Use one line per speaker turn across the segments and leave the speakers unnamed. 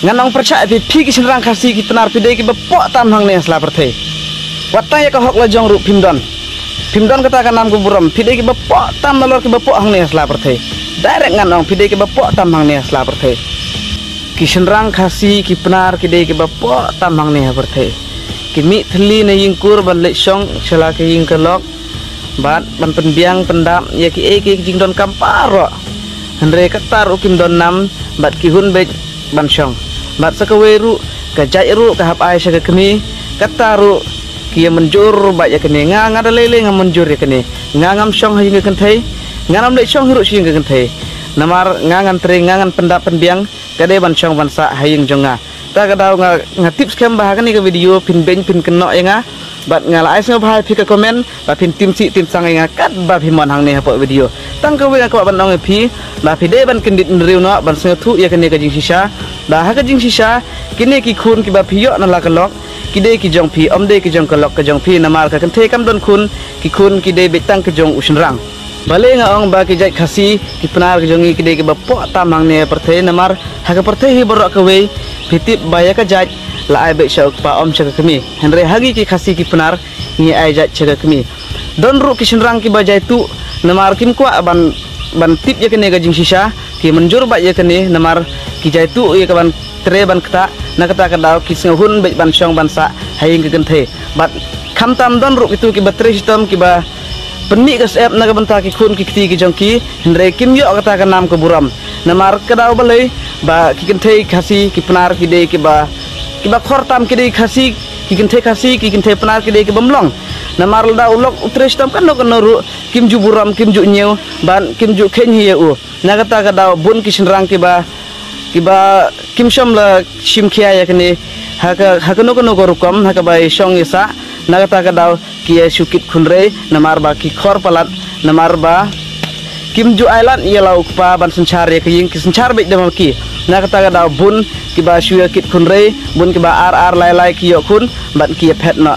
nganong percaya pi ki senrang khasi ki penar pide ki bepok tam hang ne sla perthe watang ya ka hok la jong ru pimdon kata ka nam ku buram pide ki bepok tam lalor ki bepok hang ne sla perthe direct nganong pide ki bepok tam hang ne sla perthe ki senrang khasi ki penar ki de ki bepok tam hang ne perthe ki mi thli ne yingkur ban le song chela ki ying kelok bat ban penbiang pendam ya ki e ki jing don kamparo andre katar ukim don nam bat ki hun be ban song bat sakaweru ka jairu ka hap ai saka kemi kataru ki menjur ba ya kene nga nga lele nga menjur ya kene nga ngam song hinga kenthai nga nam le song hiru hinga kenthai namar nga ngan tre nga ngan pendap penbiang kade ban song ban sa haying jonga ta ka daw nga tips kem bah kani ka video pin ben pin kenok ya nga bat ngala ais ngabhai phi ka comment ba pin tim si tim sang nga kat ba phi mon hang ne ha video tang ka we ka ban nong phi ba phi de ban kendit riu no ban seng thu ya kene ka jing sisa ba ha ka jing sisa kini ki khun ki ba phi yo na la ka lok ki de ki jong phi om de ki jong ka lok ka jong phi namar ka kan the kam don khun ki de be tang ka jong usin rang bale nga ong ba ki jai khasi ki penar ki jongi ki de ki ba po tam hang ne perthe namar ha ka perthe hi borok ka we phitip ba ya ka jai la ai be shauk pa om chaka kami henre hagi ki khasi ki penar ni ai jat chaka kami don ru ki senrang ki bajai tu namar kim kwa ban tip ya kene ga jing sisa ki menjur ba ya kene namar ki jai tu ya ka ban tre ban kata na kata ka daw ki snghun be ban song ban sa haing ka ganthe bat kham tam don ru ki tu ki batre sistem ki ba penmi ka sep na ka banta ki khun ki kti ki jong ki henre kim yo kata ka nam ka buram namar ka daw balai ba ki ganthe khasi ki penar ki de ki ba khor tam ki de khasi ki ganthe penar ki de ki bamlong namar da ulok utres tam kan no ru kim ju buram kim ju nyeu ban kim ju khen hi u na kata ka daw bun ki senrang ki ba kim shom la shim khia ya kene ha ka no rukom ha ka bai song isa na kata ka daw ki sukit khunre namar ba ki khor palat namar ba kim ju island ya lau pa ban senchar ya ki senchar be dem ki na kata ka daw bun ki ba shuya kit khunre bun ki ba ar lai ki yo khun ban ki phet no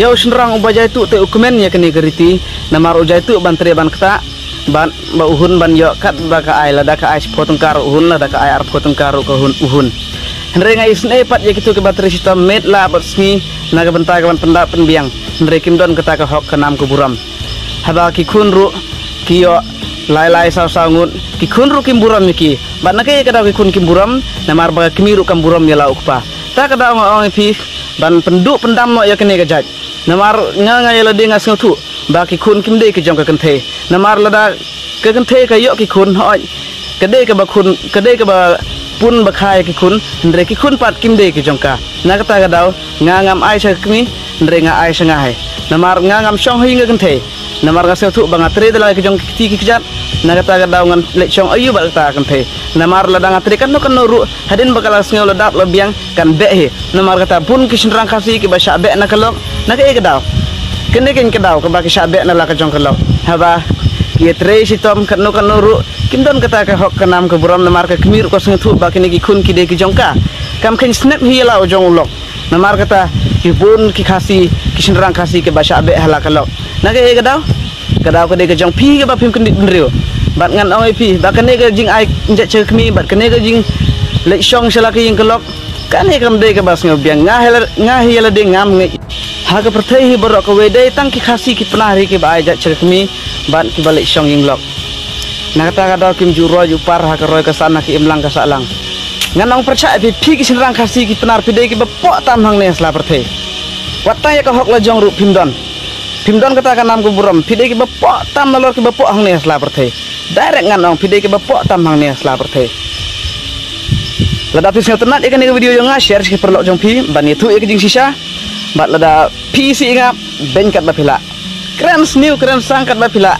yo senrang ubajai tu te ukumen ya kene geriti namar ujai tu ban tre ban kata ban ba uhun ban yo kat ba ka ai la da ka ai potong kar uhun la da ka ai ar potong kar ko uhun henre ngai sne pat ya kitu ke bateri sistem met la bat smi na ka benta ka ban pendap penbiang henre kim don kata ka hok ka nam ku buram haba ki khun ru ki yo lai saw ngut ki khun ru kim buram ki ban na ke ka da ki khun kim buram namar ba kimi ru kam buram ya la ukpa ta ka da ngong phi ban penduk pendam no ya kene ka jaj namar nga ya la de nga sng thu ba ki khun kim de ki jong ka kan the namar la da ka kan the ka yo ki khun hoi ka de ka ba khun ka de ka ba pun ba khai ki khun ndre ki khun pat kim de ki jong ka na ka ta ka daw nga ngam ai sa kmi ndre nga ai sa nga hai namar nga ngam shong hi nga kan the namar nga sng thu ba nga tre da la ki jong ki ki jat na ka ta ka daw ngan le shong ayu ba ta kan the namar la da nga tre kan no ru hadin ba kala sngel la dap la biang kan be he namar kata pun ki senrang khasi ki ba sha be na kalok na ka e ka daw kene ken ka daw ka ba ki sha be na la ka jong kalok haba ki tre sitom kan no ru kim don kata ka hok ka nam ka buram namar ka kmir ko sng thu ba kene ki khun ki de ki jong ka kam khen snap hi la jong ulok namar kata ki pun ki khasi ki senrang khasi ke ba sha be hala kalok na ka e ka daw ka de ka jong phi ka ba phim kan dit riu bat ngan oi phi ba kene ka jing ai nja che kmi bat kene ka jing le shong shala ki ying kalok kane kam de ka bas ngobiang nga hela de ngam nge ha ka perthai hi borok ka we de tang ki khasi ki penari ki ba ai ja che kmi ban ki balik shong ying lok na kata ka daw kim ju ro ju par ha ka roi ka sana ki imlang ka salang nganong percaya phi ki senrang khasi ki penar pide ki ba po tam hang ne sla perthai watang ya ka hok la jong ru Pimdon kata ka nam ku buram pide ki ba po tam lalor ki ba po hang ne sla perthai direct nganong pide ki ba po tam hang ne sla perthai lada pis ngotenat ikan ke video nga share si perlok jong pi ban itu ik jing sisa bat lada pi si inga ben kat ba pila keren new keren sang kat ba pila